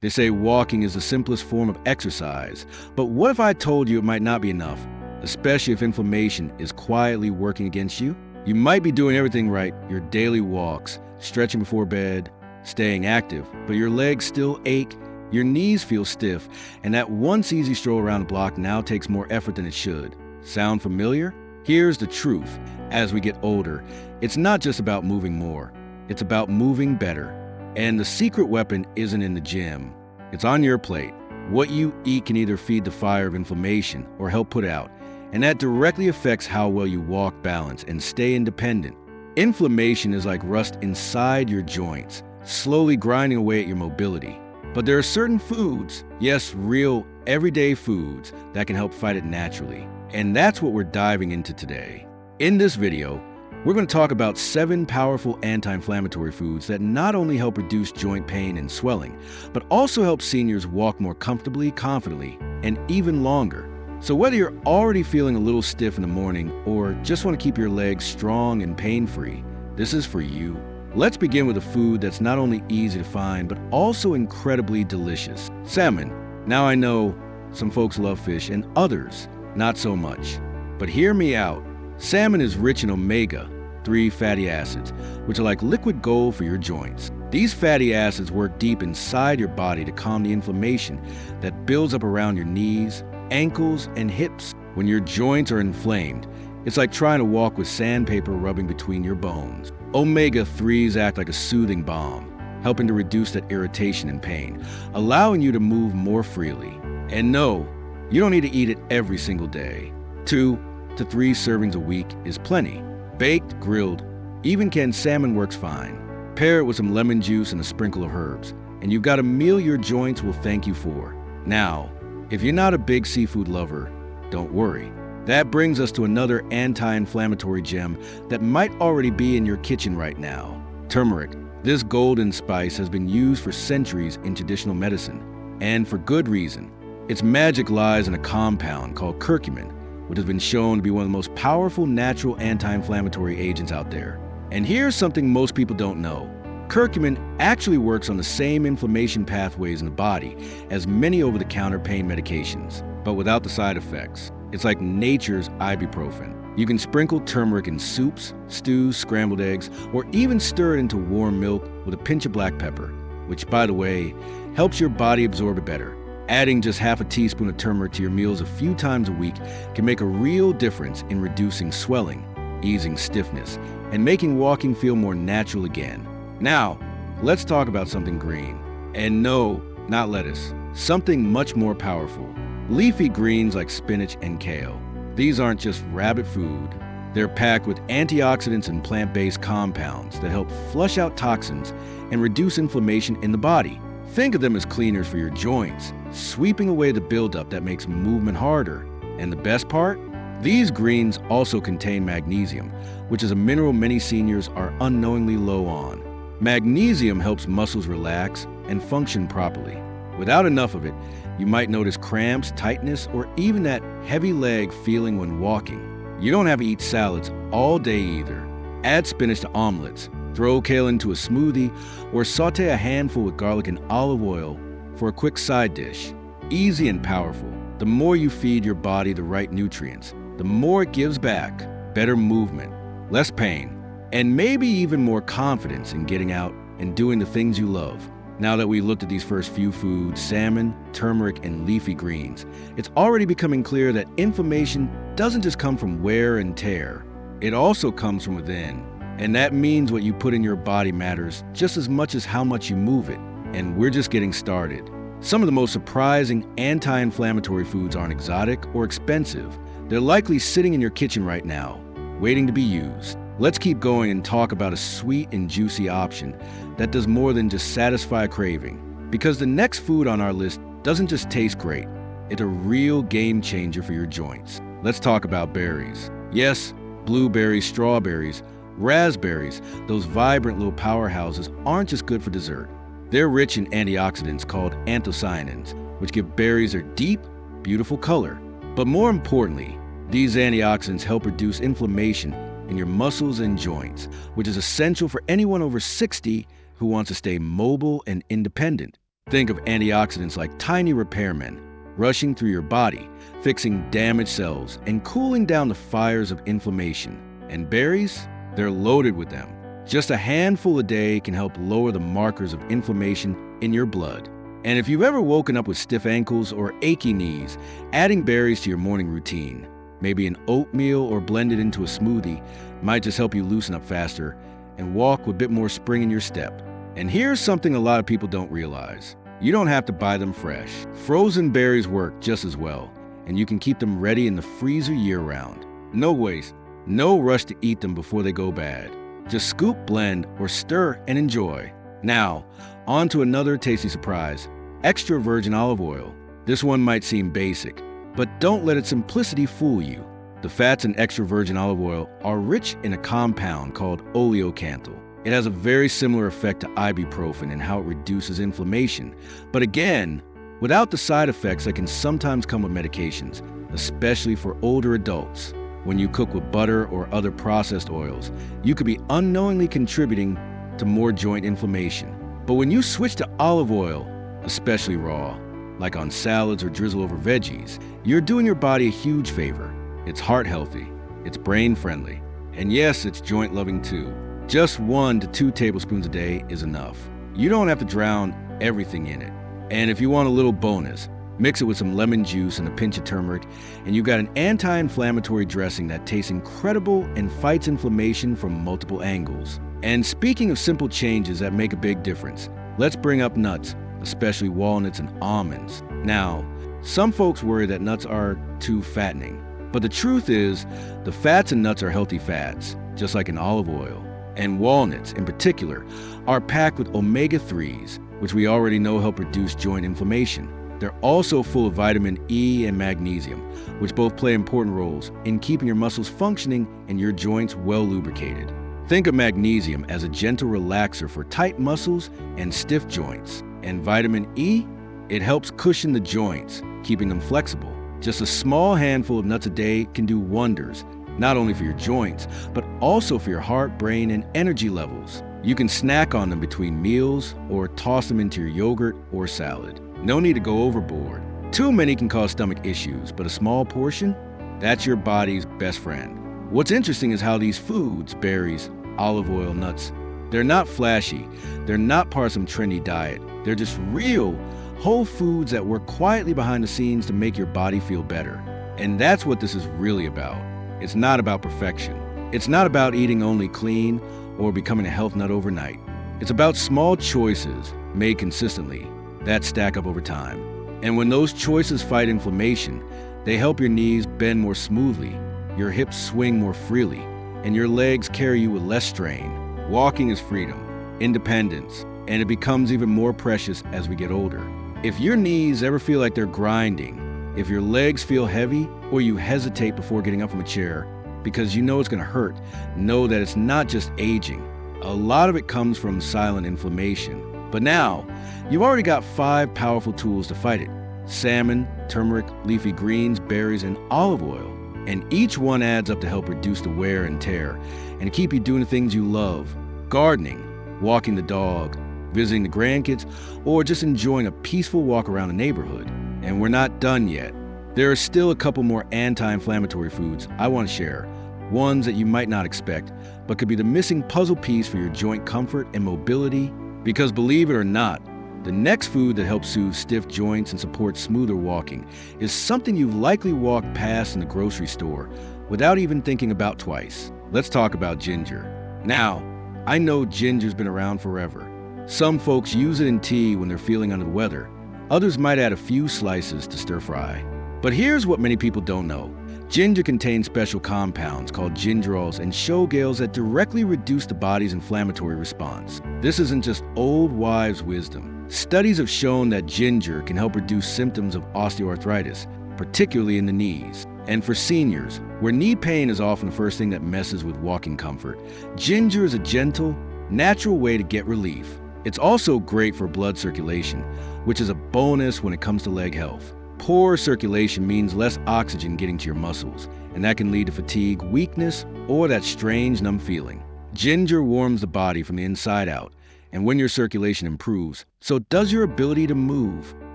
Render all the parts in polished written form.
They say walking is the simplest form of exercise, but what if I told you it might not be enough, especially if inflammation is quietly working against you? You might be doing everything right, your daily walks, stretching before bed, staying active, but your legs still ache, your knees feel stiff, and that once easy stroll around the block now takes more effort than it should. Sound familiar? Here's the truth. As we get older, it's not just about moving more, it's about moving better. And the secret weapon isn't in the gym. It's on your plate. What you eat can either feed the fire of inflammation or help put it out, and that directly affects how well you walk, balance, and stay independent. Inflammation is like rust inside your joints, slowly grinding away at your mobility. But there are certain foods, yes, real, everyday foods, that can help fight it naturally. And that's what we're diving into today. In this video, we're going to talk about 7 powerful anti-inflammatory foods that not only help reduce joint pain and swelling, but also help seniors walk more comfortably, confidently, and even longer. So whether you're already feeling a little stiff in the morning or just want to keep your legs strong and pain-free, this is for you. Let's begin with a food that's not only easy to find, but also incredibly delicious. Salmon. Now I know some folks love fish and others not so much. But hear me out. Salmon is rich in omega-3 fatty acids, which are like liquid gold for your joints. These fatty acids work deep inside your body to calm the inflammation that builds up around your knees, ankles, and hips. When your joints are inflamed, it's like trying to walk with sandpaper rubbing between your bones. Omega-3s act like a soothing balm, helping to reduce that irritation and pain, allowing you to move more freely. And no, you don't need to eat it every single day. 2 to 3 servings a week is plenty. Baked, grilled, even canned salmon works fine. Pair it with some lemon juice and a sprinkle of herbs, and you've got a meal your joints will thank you for. Now, if you're not a big seafood lover, don't worry. That brings us to another anti-inflammatory gem that might already be in your kitchen right now. Turmeric. This golden spice has been used for centuries in traditional medicine, and for good reason. Its magic lies in a compound called curcumin, which has been shown to be one of the most powerful natural anti-inflammatory agents out there. And here's something most people don't know. Curcumin actually works on the same inflammation pathways in the body as many over-the-counter pain medications, but without the side effects. It's like nature's ibuprofen. You can sprinkle turmeric in soups, stews, scrambled eggs, or even stir it into warm milk with a pinch of black pepper, which, by the way, helps your body absorb it better. Adding just half a teaspoon of turmeric to your meals a few times a week can make a real difference in reducing swelling, easing stiffness, and making walking feel more natural again. Now, let's talk about something green. And no, not lettuce. Something much more powerful. Leafy greens like spinach and kale. These aren't just rabbit food. They're packed with antioxidants and plant-based compounds that help flush out toxins and reduce inflammation in the body. Think of them as cleaners for your joints, sweeping away the buildup that makes movement harder. And the best part? These greens also contain magnesium, which is a mineral many seniors are unknowingly low on. Magnesium helps muscles relax and function properly. Without enough of it, you might notice cramps, tightness, or even that heavy leg feeling when walking. You don't have to eat salads all day either. Add spinach to omelets, throw kale into a smoothie, or saute a handful with garlic and olive oil for a quick side dish. Easy and powerful. The more you feed your body the right nutrients, the more it gives back. Better movement, less pain, and maybe even more confidence in getting out and doing the things you love. Now that we looked at these first few foods, salmon, turmeric, and leafy greens, it's already becoming clear that inflammation doesn't just come from wear and tear. It also comes from within. And that means what you put in your body matters just as much as how much you move it. And we're just getting started. Some of the most surprising anti-inflammatory foods aren't exotic or expensive. They're likely sitting in your kitchen right now, waiting to be used. Let's keep going and talk about a sweet and juicy option that does more than just satisfy a craving. Because the next food on our list doesn't just taste great, it's a real game changer for your joints. Let's talk about berries. Yes, blueberries, strawberries, raspberries, those vibrant little powerhouses aren't just good for dessert. They're rich in antioxidants called anthocyanins, which give berries their deep, beautiful color. But more importantly, these antioxidants help reduce inflammation in your muscles and joints, which is essential for anyone over 60 who wants to stay mobile and independent. Think of antioxidants like tiny repairmen, rushing through your body, fixing damaged cells, and cooling down the fires of inflammation. And berries? They're loaded with them. Just a handful a day can help lower the markers of inflammation in your blood. And if you've ever woken up with stiff ankles or achy knees, adding berries to your morning routine, maybe an oatmeal or blended into a smoothie, might just help you loosen up faster and walk with a bit more spring in your step. And here's something a lot of people don't realize. You don't have to buy them fresh. Frozen berries work just as well, and you can keep them ready in the freezer year-round. No waste, no rush to eat them before they go bad. Just scoop, blend, or stir and enjoy. Now, on to another tasty surprise, extra virgin olive oil. This one might seem basic, but don't let its simplicity fool you. The fats in extra virgin olive oil are rich in a compound called oleocanthal. It has a very similar effect to ibuprofen in how it reduces inflammation, but again, without the side effects that can sometimes come with medications, especially for older adults. When you cook with butter or other processed oils, you could be unknowingly contributing to more joint inflammation. But when you switch to olive oil, especially raw, like on salads or drizzle over veggies, you're doing your body a huge favor. It's heart healthy, it's brain friendly, and yes, it's joint loving too. Just 1 to 2 tablespoons a day is enough. You don't have to drown everything in it. And if you want a little bonus, mix it with some lemon juice and a pinch of turmeric, and you've got an anti-inflammatory dressing that tastes incredible and fights inflammation from multiple angles. And speaking of simple changes that make a big difference, let's bring up nuts, especially walnuts and almonds. Now, some folks worry that nuts are too fattening, but the truth is, the fats in nuts are healthy fats, just like in olive oil. And walnuts, in particular, are packed with omega-3s, which we already know help reduce joint inflammation. They're also full of vitamin E and magnesium, which both play important roles in keeping your muscles functioning and your joints well lubricated. Think of magnesium as a gentle relaxer for tight muscles and stiff joints. And vitamin E? It helps cushion the joints, keeping them flexible. Just a small handful of nuts a day can do wonders, not only for your joints, but also for your heart, brain, and energy levels. You can snack on them between meals or toss them into your yogurt or salad. No need to go overboard. Too many can cause stomach issues, but a small portion? That's your body's best friend. What's interesting is how these foods, berries, olive oil, nuts, they're not flashy. They're not part of some trendy diet. They're just real, whole foods that work quietly behind the scenes to make your body feel better. And that's what this is really about. It's not about perfection. It's not about eating only clean or becoming a health nut overnight. It's about small choices made consistently that stack up over time. And when those choices fight inflammation, they help your knees bend more smoothly, your hips swing more freely, and your legs carry you with less strain. Walking is freedom, independence, and it becomes even more precious as we get older. If your knees ever feel like they're grinding, if your legs feel heavy, or you hesitate before getting up from a chair because you know it's going to hurt, know that it's not just aging. A lot of it comes from silent inflammation. But now, you've already got 5 powerful tools to fight it: salmon, turmeric, leafy greens, berries, and olive oil. And each one adds up to help reduce the wear and tear and keep you doing the things you love: gardening, walking the dog, visiting the grandkids, or just enjoying a peaceful walk around the neighborhood. And we're not done yet. There are still a couple more anti-inflammatory foods I want to share, ones that you might not expect, but could be the missing puzzle piece for your joint comfort and mobility. Because believe it or not, the next food that helps soothe stiff joints and support smoother walking is something you've likely walked past in the grocery store without even thinking about twice. Let's talk about ginger. Now, I know ginger's been around forever. Some folks use it in tea when they're feeling under the weather. Others might add a few slices to stir fry. But here's what many people don't know. Ginger contains special compounds called gingerols and showgales that directly reduce the body's inflammatory response. This isn't just old wives' wisdom. Studies have shown that ginger can help reduce symptoms of osteoarthritis, particularly in the knees. And for seniors, where knee pain is often the first thing that messes with walking comfort, ginger is a gentle, natural way to get relief. It's also great for blood circulation, which is a bonus when it comes to leg health. Poor circulation means less oxygen getting to your muscles, and that can lead to fatigue, weakness, or that strange numb feeling. Ginger warms the body from the inside out, And when your circulation improves, so does your ability to move.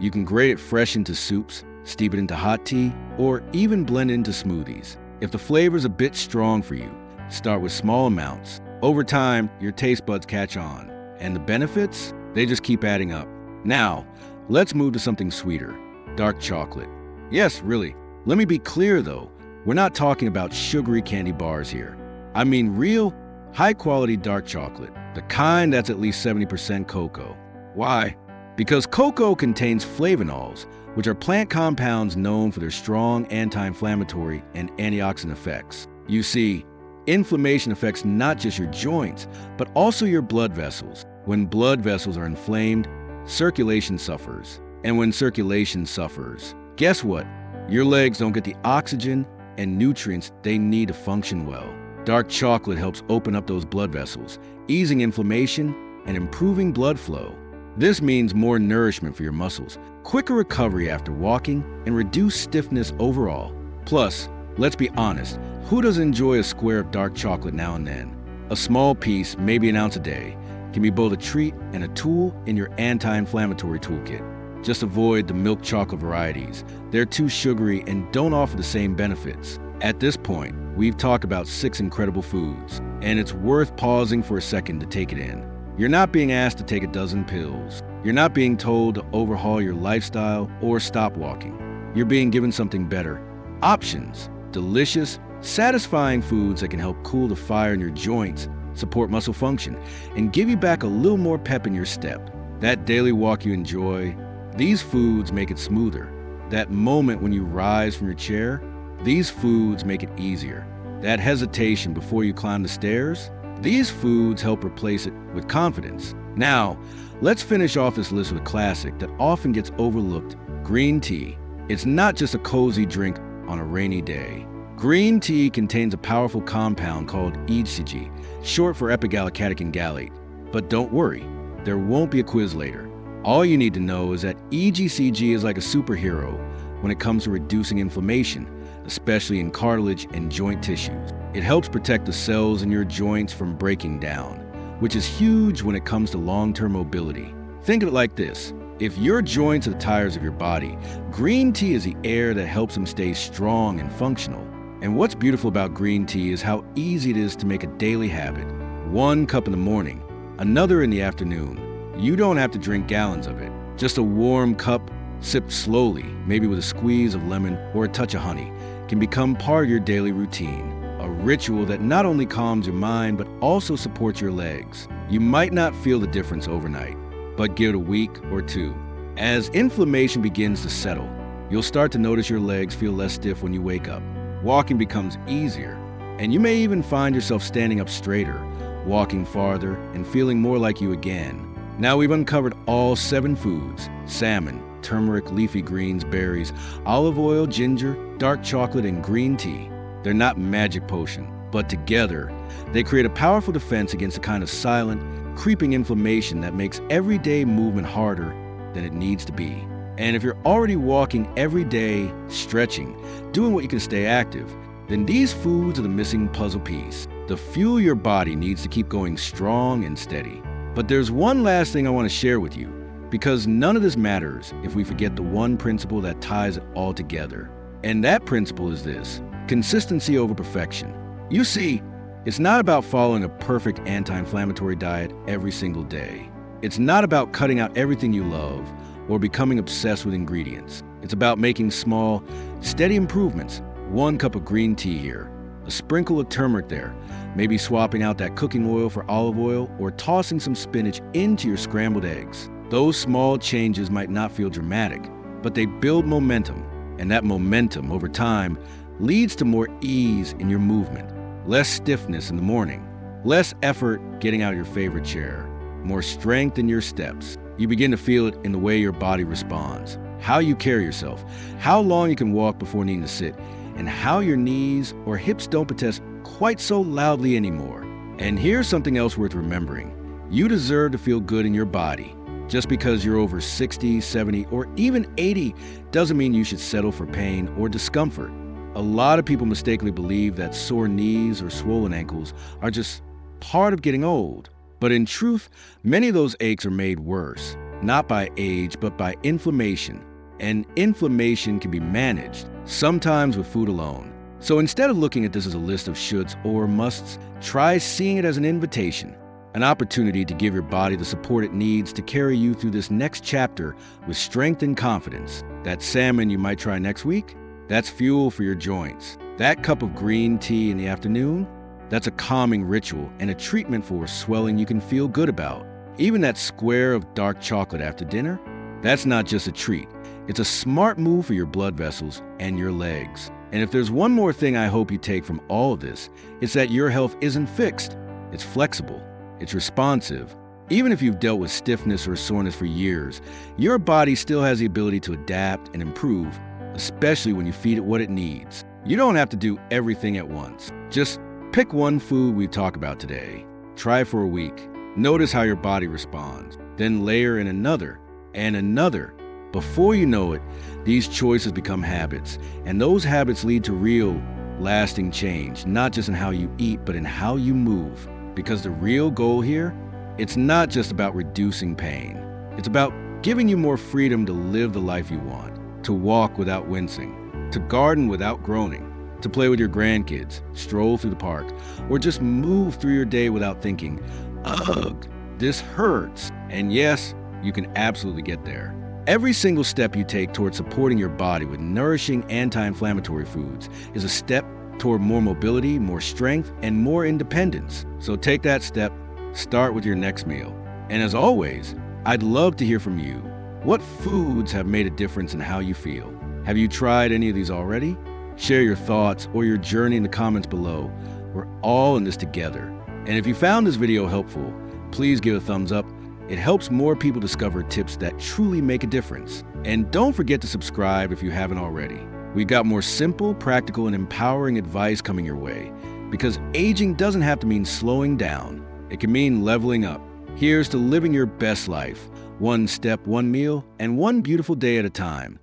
You can grate it fresh into soups, steep it into hot tea, or even blend it into smoothies. If the flavor's a bit strong for you, start with small amounts. Over time, your taste buds catch on. And the benefits? They just keep adding up. Now, let's move to something sweeter. Dark chocolate. Yes, really. Let me be clear though, we're not talking about sugary candy bars here. I mean real, high-quality dark chocolate, the kind that's at least 70% cocoa. Why? Because cocoa contains flavonols, which are plant compounds known for their strong anti-inflammatory and antioxidant effects. You see, inflammation affects not just your joints, but also your blood vessels. When blood vessels are inflamed, circulation suffers. And when circulation suffers, guess what? Your legs don't get the oxygen and nutrients they need to function well. Dark chocolate helps open up those blood vessels, easing inflammation and improving blood flow. This means more nourishment for your muscles, quicker recovery after walking, and reduced stiffness overall. Plus, let's be honest, who doesn't enjoy a square of dark chocolate now and then? A small piece, maybe an ounce a day, can be both a treat and a tool in your anti-inflammatory toolkit. Just avoid the milk chocolate varieties. They're too sugary and don't offer the same benefits. At this point, we've talked about 6 incredible foods, and it's worth pausing for a second to take it in. You're not being asked to take a dozen pills. You're not being told to overhaul your lifestyle or stop walking. You're being given something better. Options. Delicious, satisfying foods that can help cool the fire in your joints, support muscle function, and give you back a little more pep in your step. That daily walk you enjoy, these foods make it smoother. That moment when you rise from your chair, these foods make it easier. That hesitation before you climb the stairs, these foods help replace it with confidence. Now, let's finish off this list with a classic that often gets overlooked, green tea. It's not just a cozy drink on a rainy day. Green tea contains a powerful compound called EGCG, short for epigallocatechin gallate. But don't worry, there won't be a quiz later. All you need to know is that EGCG is like a superhero when it comes to reducing inflammation, especially in cartilage and joint tissues. It helps protect the cells in your joints from breaking down, which is huge when it comes to long-term mobility. Think of it like this. If your joints are the tires of your body, green tea is the air that helps them stay strong and functional. And what's beautiful about green tea is how easy it is to make a daily habit. 1 cup in the morning, another in the afternoon. You don't have to drink gallons of it. Just a warm cup, sipped slowly, maybe with a squeeze of lemon or a touch of honey, can become part of your daily routine. A ritual that not only calms your mind, but also supports your legs. You might not feel the difference overnight, but give it a week or 2. As inflammation begins to settle, you'll start to notice your legs feel less stiff when you wake up. Walking becomes easier, and you may even find yourself standing up straighter, walking farther, and feeling more like you again. Now we've uncovered all 7 foods: salmon, turmeric, leafy greens, berries, olive oil, ginger, dark chocolate, and green tea. They're not magic potion, but together, they create a powerful defense against the kind of silent, creeping inflammation that makes everyday movement harder than it needs to be. And if you're already walking every day, stretching, doing what you can stay active, then these foods are the missing puzzle piece, the fuel your body needs to keep going strong and steady. But there's one last thing I want to share with you, because none of this matters if we forget the one principle that ties it all together. And that principle is this: consistency over perfection. You see, it's not about following a perfect anti-inflammatory diet every single day. It's not about cutting out everything you love or becoming obsessed with ingredients. It's about making small, steady improvements. 1 cup of green tea here, a sprinkle of turmeric there, maybe swapping out that cooking oil for olive oil, or tossing some spinach into your scrambled eggs. Those small changes might not feel dramatic, but they build momentum, and that momentum over time leads to more ease in your movement, less stiffness in the morning, less effort getting out of your favorite chair, more strength in your steps. You begin to feel it in the way your body responds, how you carry yourself, how long you can walk before needing to sit, and how your knees or hips don't protest quite so loudly anymore. And here's something else worth remembering. You deserve to feel good in your body. Just because you're over 60, 70, or even 80 doesn't mean you should settle for pain or discomfort. A lot of people mistakenly believe that sore knees or swollen ankles are just part of getting old. But in truth, many of those aches are made worse, not by age, but by inflammation. And inflammation can be managed, sometimes with food alone. So instead of looking at this as a list of shoulds or musts, try seeing it as an invitation, an opportunity to give your body the support it needs to carry you through this next chapter with strength and confidence. That salmon you might try next week, that's fuel for your joints. That cup of green tea in the afternoon, that's a calming ritual and a treatment for swelling you can feel good about. Even that square of dark chocolate after dinner, that's not just a treat. It's a smart move for your blood vessels and your legs. And if there's one more thing I hope you take from all of this, it's that your health isn't fixed. It's flexible. It's responsive. Even if you've dealt with stiffness or soreness for years, your body still has the ability to adapt and improve, especially when you feed it what it needs. You don't have to do everything at once. Just pick one food we talk about today. Try it for a week. Notice how your body responds. Then layer in another and another. Before you know it, these choices become habits, and those habits lead to real, lasting change, not just in how you eat, but in how you move. Because the real goal here, it's not just about reducing pain. It's about giving you more freedom to live the life you want, to walk without wincing, to garden without groaning, to play with your grandkids, stroll through the park, or just move through your day without thinking, ugh, this hurts. And yes, you can absolutely get there. Every single step you take toward supporting your body with nourishing anti-inflammatory foods is a step toward more mobility, more strength, and more independence. So take that step, start with your next meal. And as always, I'd love to hear from you. What foods have made a difference in how you feel? Have you tried any of these already? Share your thoughts or your journey in the comments below. We're all in this together. And if you found this video helpful, please give a thumbs up. It helps more people discover tips that truly make a difference. And don't forget to subscribe if you haven't already. We've got more simple, practical, and empowering advice coming your way. Because aging doesn't have to mean slowing down. It can mean leveling up. Here's to living your best life, one step, one meal, and one beautiful day at a time.